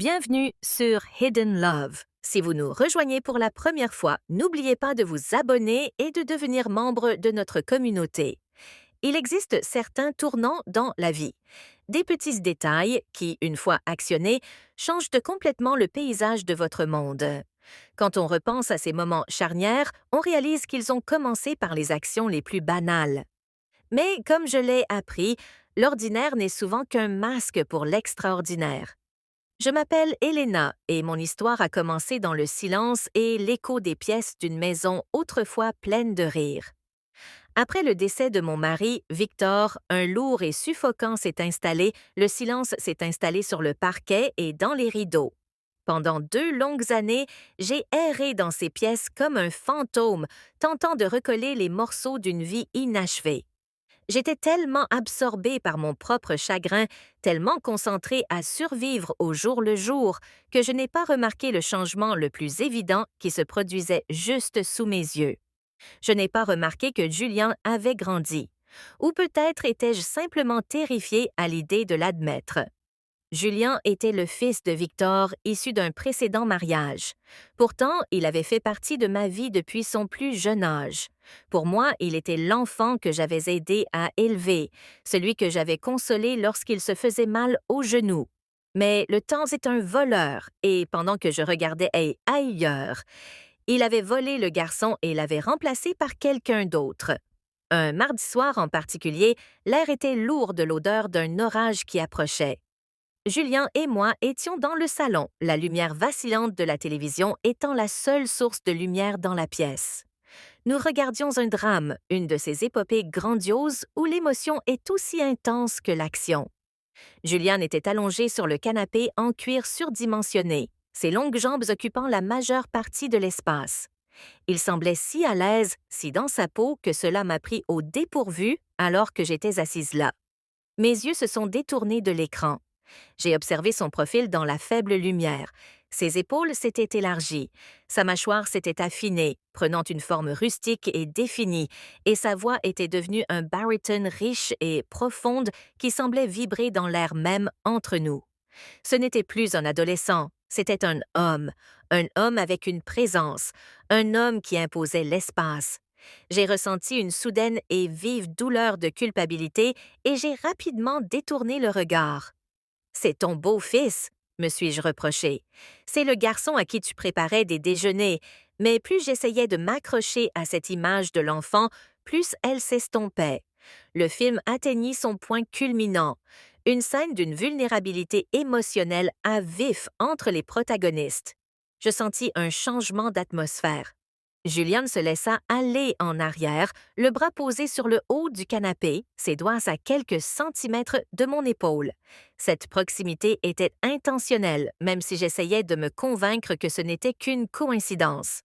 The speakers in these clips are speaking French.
Bienvenue sur Hidden Love. Si vous nous rejoignez pour la première fois, n'oubliez pas de vous abonner et de devenir membre de notre communauté. Il existe certains tournants dans la vie. Des petits détails qui, une fois actionnés, changent complètement le paysage de votre monde. Quand on repense à ces moments charnières, on réalise qu'ils ont commencé par les actions les plus banales. Mais comme je l'ai appris, l'ordinaire n'est souvent qu'un masque pour l'extraordinaire. Je m'appelle Elena et mon histoire a commencé dans le silence et l'écho des pièces d'une maison autrefois pleine de rire. Après le décès de mon mari, Victor, un lourd et suffocant s'est installé, le silence s'est installé sur le parquet et dans les rideaux. Pendant 2 longues années, j'ai erré dans ces pièces comme un fantôme, tentant de recoller les morceaux d'une vie inachevée. J'étais tellement absorbée par mon propre chagrin, tellement concentrée à survivre au jour le jour, que je n'ai pas remarqué le changement le plus évident qui se produisait juste sous mes yeux. Je n'ai pas remarqué que Julien avait grandi. Ou peut-être étais-je simplement terrifiée à l'idée de l'admettre. Julien était le fils de Victor, issu d'un précédent mariage. Pourtant, il avait fait partie de ma vie depuis son plus jeune âge. Pour moi, il était l'enfant que j'avais aidé à élever, celui que j'avais consolé lorsqu'il se faisait mal au genou. Mais le temps est un voleur, et pendant que je regardais ailleurs, il avait volé le garçon et l'avait remplacé par quelqu'un d'autre. Un mardi soir en particulier, l'air était lourd de l'odeur d'un orage qui approchait. Julien et moi étions dans le salon, la lumière vacillante de la télévision étant la seule source de lumière dans la pièce. Nous regardions un drame, une de ces épopées grandioses où l'émotion est aussi intense que l'action. Julien était allongé sur le canapé en cuir surdimensionné, ses longues jambes occupant la majeure partie de l'espace. Il semblait si à l'aise, si dans sa peau que cela m'a pris au dépourvu alors que j'étais assise là. Mes yeux se sont détournés de l'écran. J'ai observé son profil dans la faible lumière. Ses épaules s'étaient élargies, sa mâchoire s'était affinée, prenant une forme rustique et définie, et sa voix était devenue un baryton riche et profonde qui semblait vibrer dans l'air même entre nous. Ce n'était plus un adolescent, c'était un homme avec une présence, un homme qui imposait l'espace. J'ai ressenti une soudaine et vive douleur de culpabilité et j'ai rapidement détourné le regard. C'est ton beau-fils, me suis-je reproché. C'est le garçon à qui tu préparais des déjeuners, mais plus j'essayais de m'accrocher à cette image de l'enfant, plus elle s'estompait. Le film atteignit son point culminant, une scène d'une vulnérabilité émotionnelle à vif entre les protagonistes. Je sentis un changement d'atmosphère. Juliane se laissa aller en arrière, le bras posé sur le haut du canapé, ses doigts à quelques centimètres de mon épaule. Cette proximité était intentionnelle, même si j'essayais de me convaincre que ce n'était qu'une coïncidence.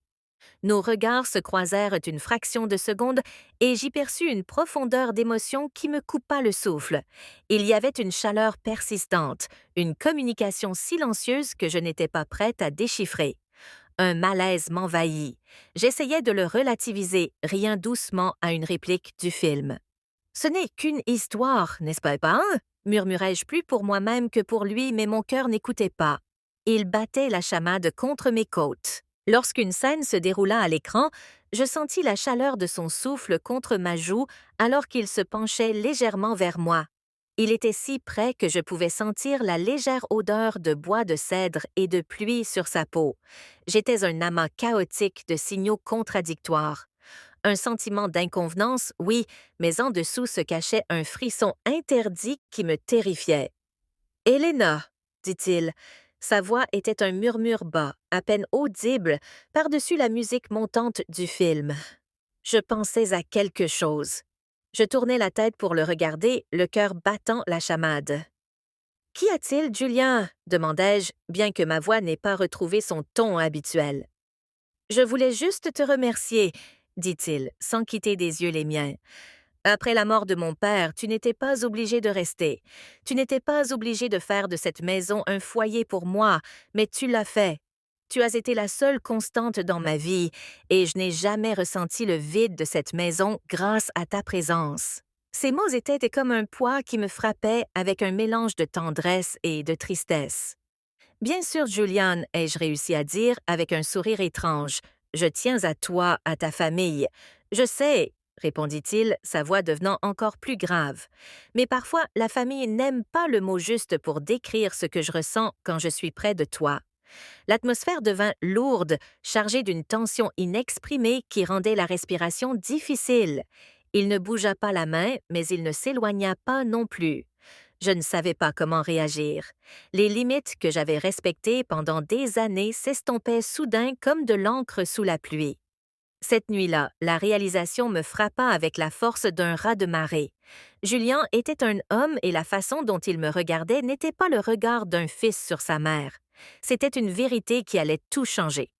Nos regards se croisèrent une fraction de seconde et j'y perçus une profondeur d'émotion qui me coupa le souffle. Il y avait une chaleur persistante, une communication silencieuse que je n'étais pas prête à déchiffrer. Un malaise m'envahit. J'essayais de le relativiser, riant doucement à une réplique du film. Ce n'est qu'une histoire, n'est-ce pas, hein? Murmurai-je plus pour moi-même que pour lui, mais mon cœur n'écoutait pas. Il battait la chamade contre mes côtes. Lorsqu'une scène se déroula à l'écran, je sentis la chaleur de son souffle contre ma joue alors qu'il se penchait légèrement vers moi. Il était si près que je pouvais sentir la légère odeur de bois de cèdre et de pluie sur sa peau. J'étais un amas chaotique de signaux contradictoires. Un sentiment d'inconvenance, oui, mais en dessous se cachait un frisson interdit qui me terrifiait. « Elena, dit-il. » Sa voix était un murmure bas, à peine audible, par-dessus la musique montante du film. Je pensais à quelque chose. Je tournai la tête pour le regarder, le cœur battant la chamade. « Qu'y a-t-il, Julien? » demandai-je, bien que ma voix n'ait pas retrouvé son ton habituel. « Je voulais juste te remercier, » dit-il, sans quitter des yeux les miens. « Après la mort de mon père, tu n'étais pas obligé de rester. Tu n'étais pas obligé de faire de cette maison un foyer pour moi, mais tu l'as fait. Tu as été la seule constante dans ma vie, et je n'ai jamais ressenti le vide de cette maison grâce à ta présence. » Ces mots étaient comme un poids qui me frappait avec un mélange de tendresse et de tristesse. Bien sûr, Julian, ai-je réussi à dire avec un sourire étrange. Je tiens à toi, à ta famille. Je sais, répondit-il, sa voix devenant encore plus grave. Mais parfois, la famille n'aime pas le mot juste pour décrire ce que je ressens quand je suis près de toi. L'atmosphère devint lourde, chargée d'une tension inexprimée qui rendait la respiration difficile. Il ne bougea pas la main, mais il ne s'éloigna pas non plus. Je ne savais pas comment réagir. Les limites que j'avais respectées pendant des années s'estompaient soudain comme de l'encre sous la pluie. Cette nuit-là, la réalisation me frappa avec la force d'un raz-de-marée. Julien était un homme et la façon dont il me regardait n'était pas le regard d'un fils sur sa mère. C'était une vérité qui allait tout changer.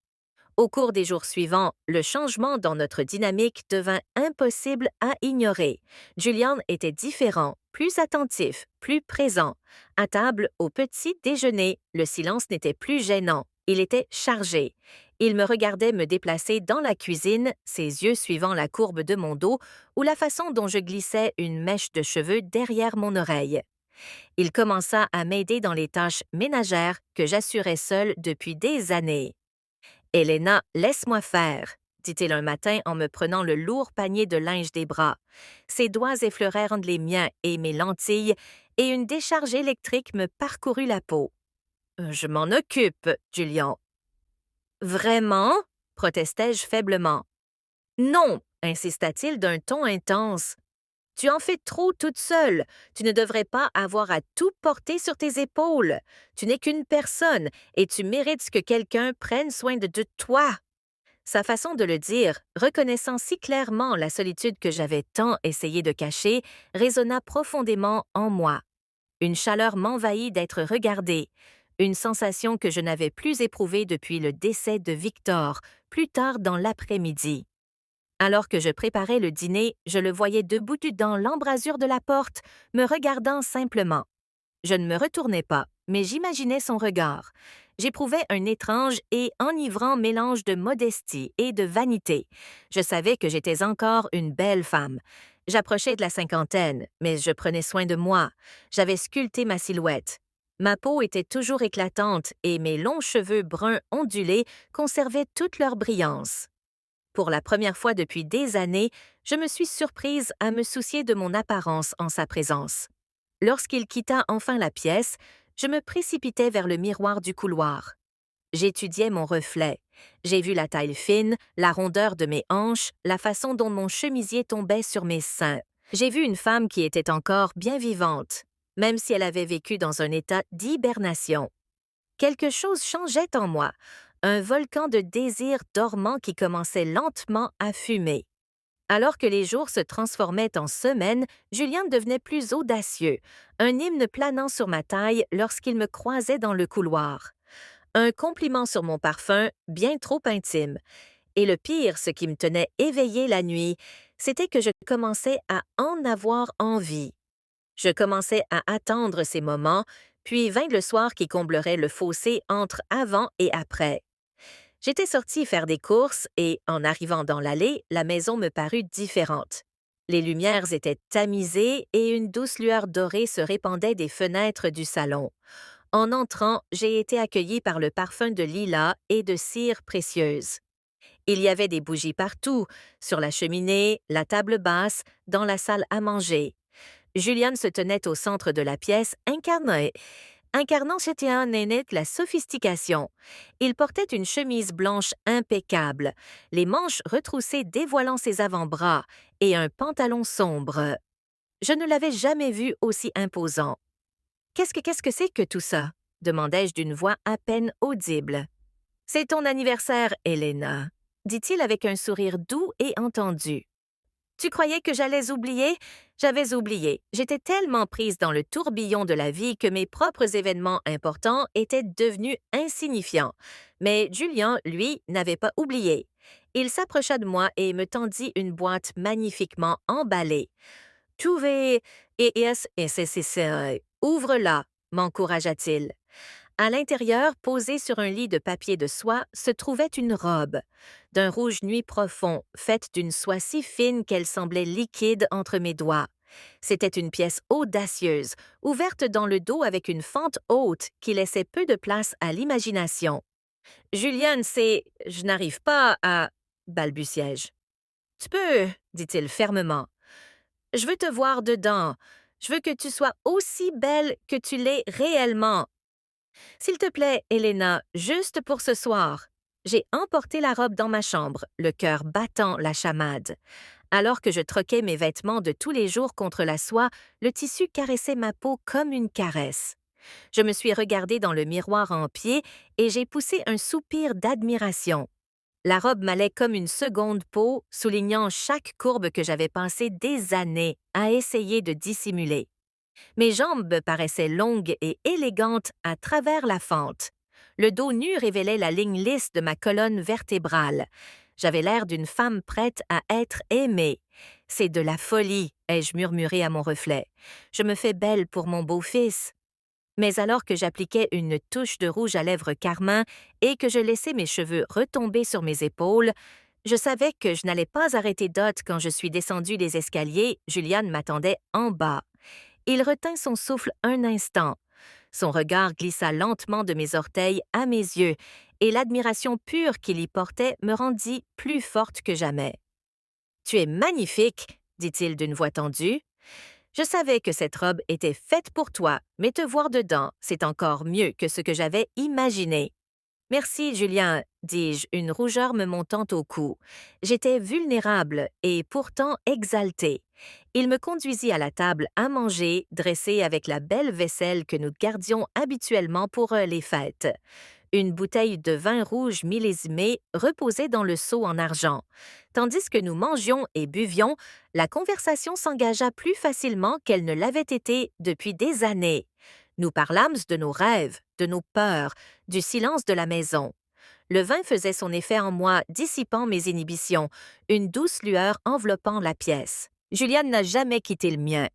Au cours des jours suivants, le changement dans notre dynamique devint impossible à ignorer. Julian était différent, plus attentif, plus présent. À table, au petit déjeuner, le silence n'était plus gênant. Il était chargé. Il me regardait me déplacer dans la cuisine, ses yeux suivant la courbe de mon dos ou la façon dont je glissais une mèche de cheveux derrière mon oreille. Il commença à m'aider dans les tâches ménagères que j'assurais seule depuis des années. Elena, laisse-moi faire, dit-il un matin en me prenant le lourd panier de linge des bras. Ses doigts effleurèrent les miens et mes lentilles, et une décharge électrique me parcourut la peau. Je m'en occupe, Julian. Vraiment? Protestai-je faiblement. Non, insista-t-il d'un ton intense. Tu en fais trop toute seule. Tu ne devrais pas avoir à tout porter sur tes épaules. Tu n'es qu'une personne et tu mérites que quelqu'un prenne soin de toi. Sa façon de le dire, reconnaissant si clairement la solitude que j'avais tant essayé de cacher, résonna profondément en moi. Une chaleur m'envahit d'être regardée, une sensation que je n'avais plus éprouvée depuis le décès de Victor, plus tard dans l'après-midi. Alors que je préparais le dîner, je le voyais debout dans l'embrasure de la porte, me regardant simplement. Je ne me retournai pas, mais j'imaginais son regard. J'éprouvais un étrange et enivrant mélange de modestie et de vanité. Je savais que j'étais encore une belle femme. J'approchais de la cinquantaine, mais je prenais soin de moi. J'avais sculpté ma silhouette. Ma peau était toujours éclatante et mes longs cheveux bruns ondulés conservaient toute leur brillance. Pour la première fois depuis des années, je me suis surprise à me soucier de mon apparence en sa présence. Lorsqu'il quitta enfin la pièce, je me précipitai vers le miroir du couloir. J'étudiais mon reflet. J'ai vu la taille fine, la rondeur de mes hanches, la façon dont mon chemisier tombait sur mes seins. J'ai vu une femme qui était encore bien vivante, même si elle avait vécu dans un état d'hibernation. Quelque chose changeait en moi, un volcan de désir dormant qui commençait lentement à fumer. Alors que les jours se transformaient en semaines, Julien devenait plus audacieux, un hymne planant sur ma taille lorsqu'il me croisait dans le couloir. Un compliment sur mon parfum, bien trop intime. Et le pire, ce qui me tenait éveillée la nuit, c'était que je commençais à en avoir envie. Je commençais à attendre ces moments, puis vint le soir qui comblerait le fossé entre avant et après. J'étais sortie faire des courses et, en arrivant dans l'allée, la maison me parut différente. Les lumières étaient tamisées et une douce lueur dorée se répandait des fenêtres du salon. En entrant, j'ai été accueillie par le parfum de lilas et de cire précieuse. Il y avait des bougies partout, sur la cheminée, la table basse, dans la salle à manger. Julian se tenait au centre de la pièce, incarnant chez un aîné la sophistication. Il portait une chemise blanche impeccable, les manches retroussées dévoilant ses avant-bras, et un pantalon sombre. Je ne l'avais jamais vu aussi imposant. Qu'est-ce que c'est que tout ça? Demandai-je d'une voix à peine audible. C'est ton anniversaire, Elena, dit-il avec un sourire doux et entendu. Tu croyais que j'allais oublier? J'avais oublié. J'étais tellement prise dans le tourbillon de la vie que mes propres événements importants étaient devenus insignifiants. Mais Julien, lui, n'avait pas oublié. Il s'approcha de moi et me tendit une boîte magnifiquement emballée. « Trouvez Ouvre-la, m'encouragea-t-il. À l'intérieur, posée sur un lit de papier de soie, se trouvait une robe, d'un rouge nuit profond, faite d'une soie si fine qu'elle semblait liquide entre mes doigts. C'était une pièce audacieuse, ouverte dans le dos avec une fente haute qui laissait peu de place à l'imagination. Juliane, c'est... Je n'arrive pas à... balbutiai-je. Tu peux, dit-il fermement. Je veux te voir dedans. Je veux que tu sois aussi belle que tu l'es réellement. S'il te plaît, Elena, juste pour ce soir. J'ai emporté la robe dans ma chambre, le cœur battant la chamade. Alors que je troquais mes vêtements de tous les jours contre la soie, le tissu caressait ma peau comme une caresse. Je me suis regardée dans le miroir en pied et j'ai poussé un soupir d'admiration. La robe m'allait comme une seconde peau, soulignant chaque courbe que j'avais passé des années à essayer de dissimuler. Mes jambes me paraissaient longues et élégantes à travers la fente. Le dos nu révélait la ligne lisse de ma colonne vertébrale. J'avais l'air d'une femme prête à être aimée. C'est de la folie, ai-je murmuré à mon reflet. Je me fais belle pour mon beau-fils. Mais alors que j'appliquais une touche de rouge à lèvres carmin et que je laissais mes cheveux retomber sur mes épaules, je savais que je n'allais pas arrêter d'hôte quand je suis descendue les escaliers. Juliane m'attendait en bas. Il retint son souffle un instant. Son regard glissa lentement de mes orteils à mes yeux, et l'admiration pure qu'il y portait me rendit plus forte que jamais. « Tu es magnifique, dit-il d'une voix tendue. Je savais que cette robe était faite pour toi, mais te voir dedans, c'est encore mieux que ce que j'avais imaginé. Merci, Julien, dis-je, une rougeur me montant au cou. J'étais vulnérable et pourtant exaltée. Il me conduisit à la table à manger, dressée avec la belle vaisselle que nous gardions habituellement pour les fêtes. Une bouteille de vin rouge millésimé reposait dans le seau en argent. Tandis que nous mangions et buvions, la conversation s'engagea plus facilement qu'elle ne l'avait été depuis des années. Nous parlâmes de nos rêves, de nos peurs, du silence de la maison. Le vin faisait son effet en moi, dissipant mes inhibitions, une douce lueur enveloppant la pièce. Juliane n'a jamais quitté le mien.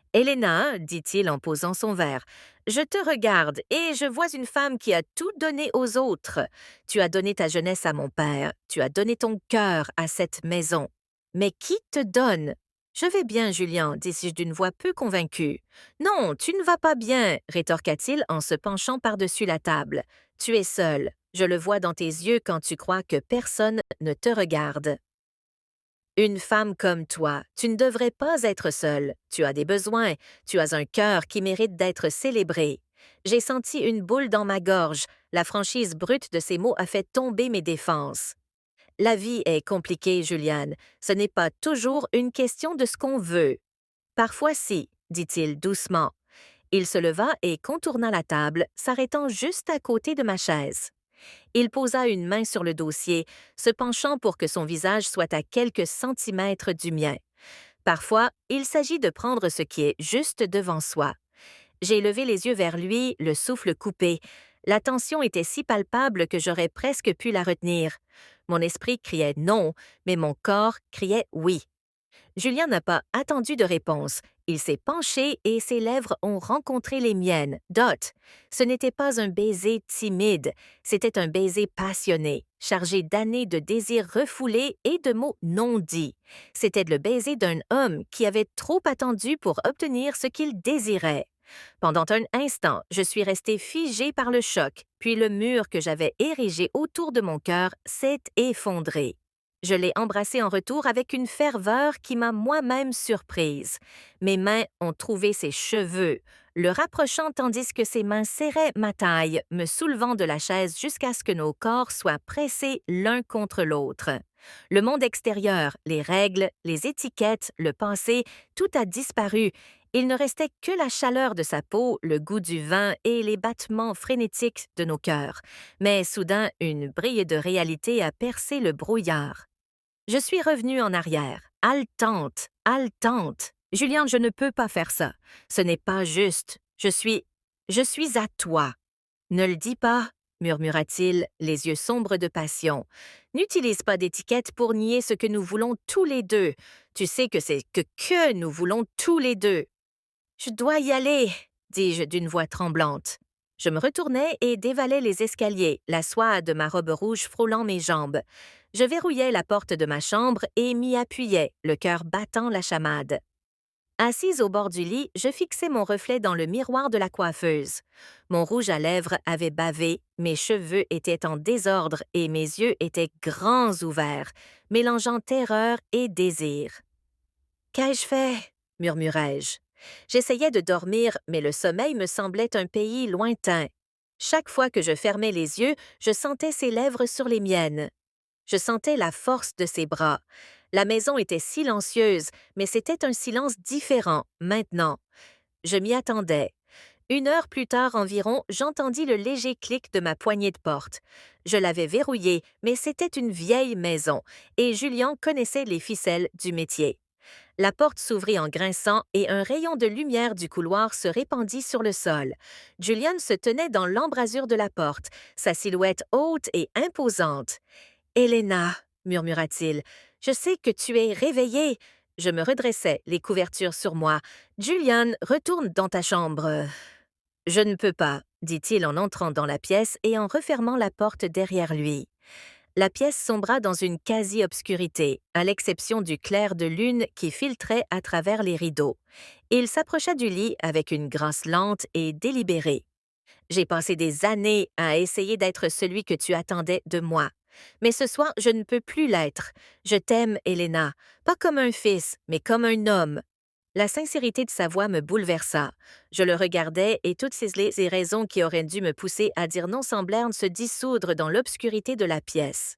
« Elena, dit-il en posant son verre, je te regarde et je vois une femme qui a tout donné aux autres. Tu as donné ta jeunesse à mon père, tu as donné ton cœur à cette maison. Mais qui te donne? Je vais bien, Julien, dis-je d'une voix peu convaincue. Non, tu ne vas pas bien, rétorqua-t-il en se penchant par-dessus la table. Tu es seul. Je le vois dans tes yeux quand tu crois que personne ne te regarde. Une femme comme toi, tu ne devrais pas être seule. Tu as des besoins, tu as un cœur qui mérite d'être célébré. J'ai senti une boule dans ma gorge. La franchise brute de ces mots a fait tomber mes défenses. La vie est compliquée, Juliane. Ce n'est pas toujours une question de ce qu'on veut. Parfois si, dit-il doucement. Il se leva et contourna la table, s'arrêtant juste à côté de ma chaise. Il posa une main sur le dossier, se penchant pour que son visage soit à quelques centimètres du mien. Parfois, il s'agit de prendre ce qui est juste devant soi. J'ai levé les yeux vers lui, le souffle coupé. La tension était si palpable que j'aurais presque pu la retenir. Mon esprit criait non, mais mon corps criait oui. Julien n'a pas attendu de réponse. Il s'est penché et ses lèvres ont rencontré les miennes. Dot. Ce n'était pas un baiser timide, c'était un baiser passionné, chargé d'années de désirs refoulés et de mots non dits. C'était le baiser d'un homme qui avait trop attendu pour obtenir ce qu'il désirait. Pendant un instant, je suis restée figée par le choc, puis le mur que j'avais érigé autour de mon cœur s'est effondré. Je l'ai embrassé en retour avec une ferveur qui m'a moi-même surprise. Mes mains ont trouvé ses cheveux, le rapprochant tandis que ses mains serraient ma taille, me soulevant de la chaise jusqu'à ce que nos corps soient pressés l'un contre l'autre. Le monde extérieur, les règles, les étiquettes, le passé, tout a disparu. Il ne restait que la chaleur de sa peau, le goût du vin et les battements frénétiques de nos cœurs. Mais soudain, une brille de réalité a percé le brouillard. Je suis revenue en arrière, haletante, haletante. Julien, je ne peux pas faire ça. Ce n'est pas juste. Je suis à toi. Ne le dis pas, murmura-t-il, les yeux sombres de passion. N'utilise pas d'étiquette pour nier ce que nous voulons tous les deux. Tu sais que c'est que nous voulons tous les deux. Je dois y aller, dis-je d'une voix tremblante. Je me retournai et dévalai les escaliers, la soie de ma robe rouge frôlant mes jambes. Je verrouillai la porte de ma chambre et m'y appuyai, le cœur battant la chamade. Assise au bord du lit, je fixais mon reflet dans le miroir de la coiffeuse. Mon rouge à lèvres avait bavé, mes cheveux étaient en désordre et mes yeux étaient grands ouverts, mélangeant terreur et désir. Qu'ai-je fait? Murmurai-je. J'essayais de dormir, mais le sommeil me semblait un pays lointain. Chaque fois que je fermais les yeux, je sentais ses lèvres sur les miennes. Je sentais la force de ses bras. La maison était silencieuse, mais c'était un silence différent, maintenant. Je m'y attendais. 1 heure plus tard environ, j'entendis le léger clic de ma poignée de porte. Je l'avais verrouillée, mais c'était une vieille maison, et Julien connaissait les ficelles du métier. La porte s'ouvrit en grinçant et un rayon de lumière du couloir se répandit sur le sol. Julian se tenait dans l'embrasure de la porte, sa silhouette haute et imposante. « Helena, murmura-t-il, je sais que tu es réveillée. » Je me redressai, les couvertures sur moi. « Julian, retourne dans ta chambre. »« Je ne peux pas, » dit-il en entrant dans la pièce et en refermant la porte derrière lui. La pièce sombra dans une quasi-obscurité, à l'exception du clair de lune qui filtrait à travers les rideaux. Il s'approcha du lit avec une grâce lente et délibérée. « J'ai passé des années à essayer d'être celui que tu attendais de moi. Mais ce soir, je ne peux plus l'être. Je t'aime, Helena, pas comme un fils, mais comme un homme. » La sincérité de sa voix me bouleversa. Je le regardais et toutes ces raisons qui auraient dû me pousser à dire non semblèrent se dissoudre dans l'obscurité de la pièce.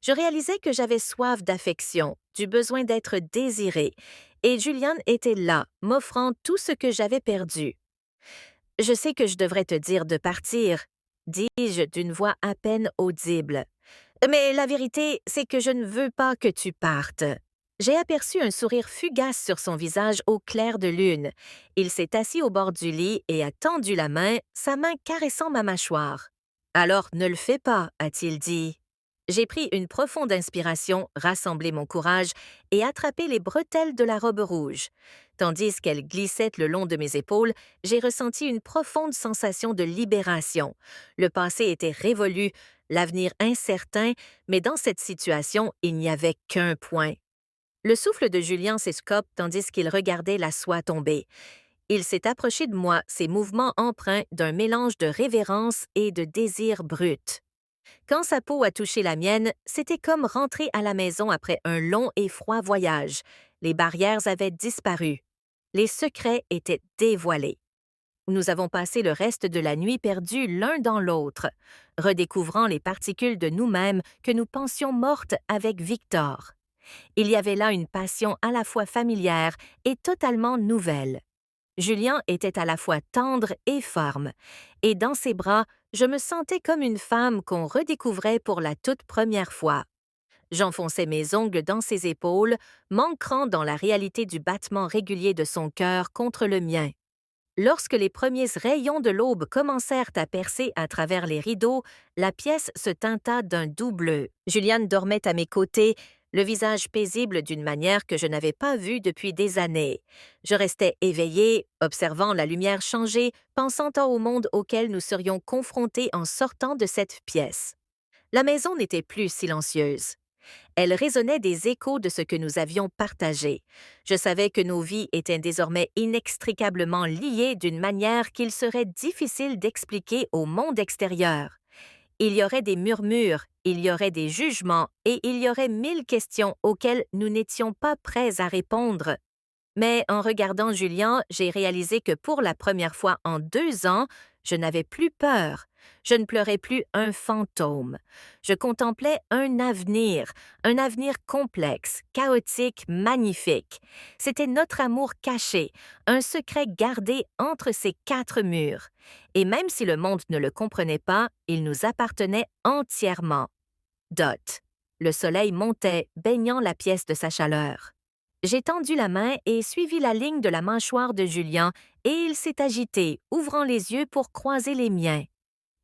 Je réalisais que j'avais soif d'affection, du besoin d'être désirée, et Julian était là, m'offrant tout ce que j'avais perdu. « Je sais que je devrais te dire de partir, » dis-je d'une voix à peine audible. « Mais la vérité, c'est que je ne veux pas que tu partes. » J'ai aperçu un sourire fugace sur son visage au clair de lune. Il s'est assis au bord du lit et a tendu la main, sa main caressant ma mâchoire. « Alors ne le fais pas, » a-t-il dit. J'ai pris une profonde inspiration, rassemblé mon courage et attrapé les bretelles de la robe rouge. Tandis qu'elle glissait le long de mes épaules, j'ai ressenti une profonde sensation de libération. Le passé était révolu, l'avenir incertain, mais dans cette situation, il n'y avait qu'un point. Le souffle de Julien s'escope tandis qu'il regardait la soie tomber. Il s'est approché de moi, ses mouvements empreints d'un mélange de révérence et de désir brut. Quand sa peau a touché la mienne, c'était comme rentrer à la maison après un long et froid voyage. Les barrières avaient disparu. Les secrets étaient dévoilés. Nous avons passé le reste de la nuit perdus l'un dans l'autre, redécouvrant les particules de nous-mêmes que nous pensions mortes avec Victor. Il y avait là une passion à la fois familière et totalement nouvelle. Julien était à la fois tendre et ferme, et dans ses bras, je me sentais comme une femme qu'on redécouvrait pour la toute première fois. J'enfonçais mes ongles dans ses épaules, m'ancrant dans la réalité du battement régulier de son cœur contre le mien. Lorsque les premiers rayons de l'aube commencèrent à percer à travers les rideaux, la pièce se teinta d'un doux bleu. Juliane dormait à mes côtés, le visage paisible d'une manière que je n'avais pas vue depuis des années. Je restais éveillée, observant la lumière changer, pensant au monde auquel nous serions confrontés en sortant de cette pièce. La maison n'était plus silencieuse. Elle résonnait des échos de ce que nous avions partagé. Je savais que nos vies étaient désormais inextricablement liées d'une manière qu'il serait difficile d'expliquer au monde extérieur. Il y aurait des murmures, il y aurait des jugements et il y aurait 1000 questions auxquelles nous n'étions pas prêts à répondre. Mais en regardant Julien, j'ai réalisé que pour la première fois en 2 ans, je n'avais plus peur. Je ne pleurais plus un fantôme. Je contemplais un avenir complexe, chaotique, magnifique. C'était notre amour caché, un secret gardé entre ces 4 murs. Et même si le monde ne le comprenait pas, il nous appartenait entièrement. Dot. Le soleil montait, baignant la pièce de sa chaleur. J'ai tendu la main et suivi la ligne de la mâchoire de Julien, et il s'est agité, ouvrant les yeux pour croiser les miens.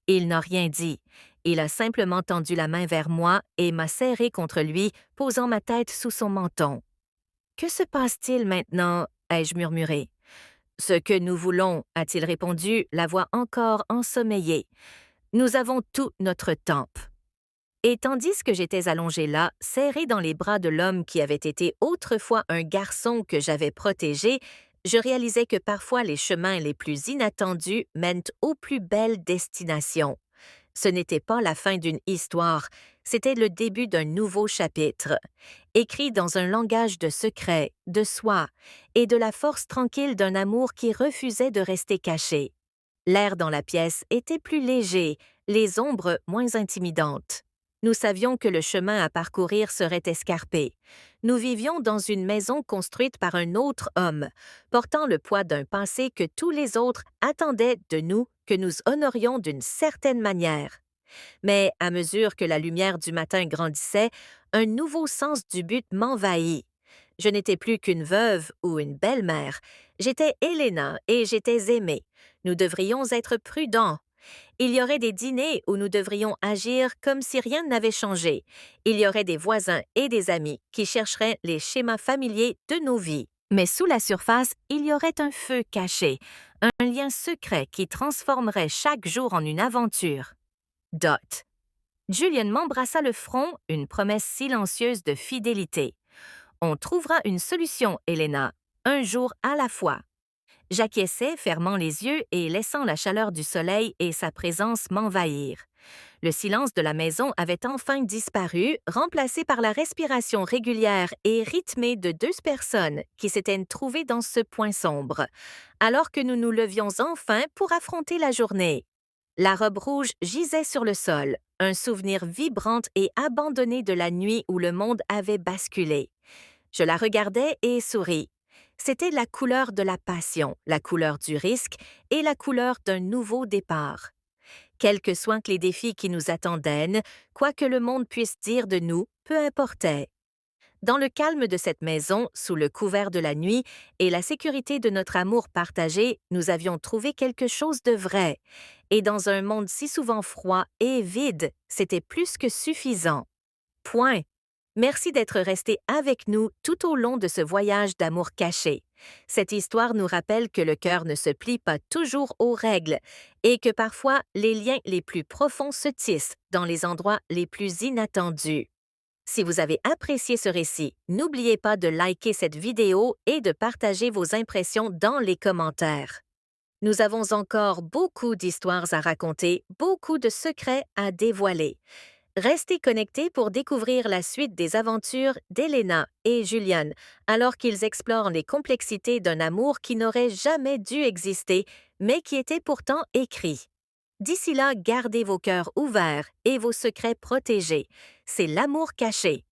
Il n'a rien dit. Il a simplement tendu la main vers moi et m'a serré contre lui, posant ma tête sous son menton. « Que se passe-t-il maintenant » ai-je murmuré. « Ce que nous voulons » a-t-il répondu, la voix encore ensommeillée. « Nous avons tout notre temple. » Et tandis que j'étais allongée là, serrée dans les bras de l'homme qui avait été autrefois un garçon que j'avais protégé, je réalisais que parfois les chemins les plus inattendus mènent aux plus belles destinations. Ce n'était pas la fin d'une histoire, c'était le début d'un nouveau chapitre, écrit dans un langage de secret, de soi et de la force tranquille d'un amour qui refusait de rester caché. L'air dans la pièce était plus léger, les ombres moins intimidantes. Nous savions que le chemin à parcourir serait escarpé. Nous vivions dans une maison construite par un autre homme, portant le poids d'un passé que tous les autres attendaient de nous que nous honorions d'une certaine manière. Mais à mesure que la lumière du matin grandissait, un nouveau sens du but m'envahit. Je n'étais plus qu'une veuve ou une belle-mère. J'étais Helena et j'étais aimée. Nous devrions être prudents. Il y aurait des dîners où nous devrions agir comme si rien n'avait changé. Il y aurait des voisins et des amis qui chercheraient les schémas familiers de nos vies. Mais sous la surface, il y aurait un feu caché, un lien secret qui transformerait chaque jour en une aventure. Dot. Julian m'embrassa le front, une promesse silencieuse de fidélité. On trouvera une solution, Helena, un jour à la fois. J'acquiesçai, fermant les yeux et laissant la chaleur du soleil et sa présence m'envahir. Le silence de la maison avait enfin disparu, remplacé par la respiration régulière et rythmée de deux personnes qui s'étaient trouvées dans ce point sombre, alors que nous nous levions enfin pour affronter la journée. La robe rouge gisait sur le sol, un souvenir vibrant et abandonné de la nuit où le monde avait basculé. Je la regardais et souris. C'était la couleur de la passion, la couleur du risque et la couleur d'un nouveau départ. Quels que soient les défis qui nous attendaient, quoi que le monde puisse dire de nous, peu importait. Dans le calme de cette maison, sous le couvert de la nuit et la sécurité de notre amour partagé, nous avions trouvé quelque chose de vrai. Et dans un monde si souvent froid et vide, c'était plus que suffisant. Point. Merci d'être resté avec nous tout au long de ce voyage d'amour caché. Cette histoire nous rappelle que le cœur ne se plie pas toujours aux règles et que parfois les liens les plus profonds se tissent dans les endroits les plus inattendus. Si vous avez apprécié ce récit, n'oubliez pas de liker cette vidéo et de partager vos impressions dans les commentaires. Nous avons encore beaucoup d'histoires à raconter, beaucoup de secrets à dévoiler. Restez connectés pour découvrir la suite des aventures d'Helena et Julian, alors qu'ils explorent les complexités d'un amour qui n'aurait jamais dû exister, mais qui était pourtant écrit. D'ici là, gardez vos cœurs ouverts et vos secrets protégés. C'est l'amour caché.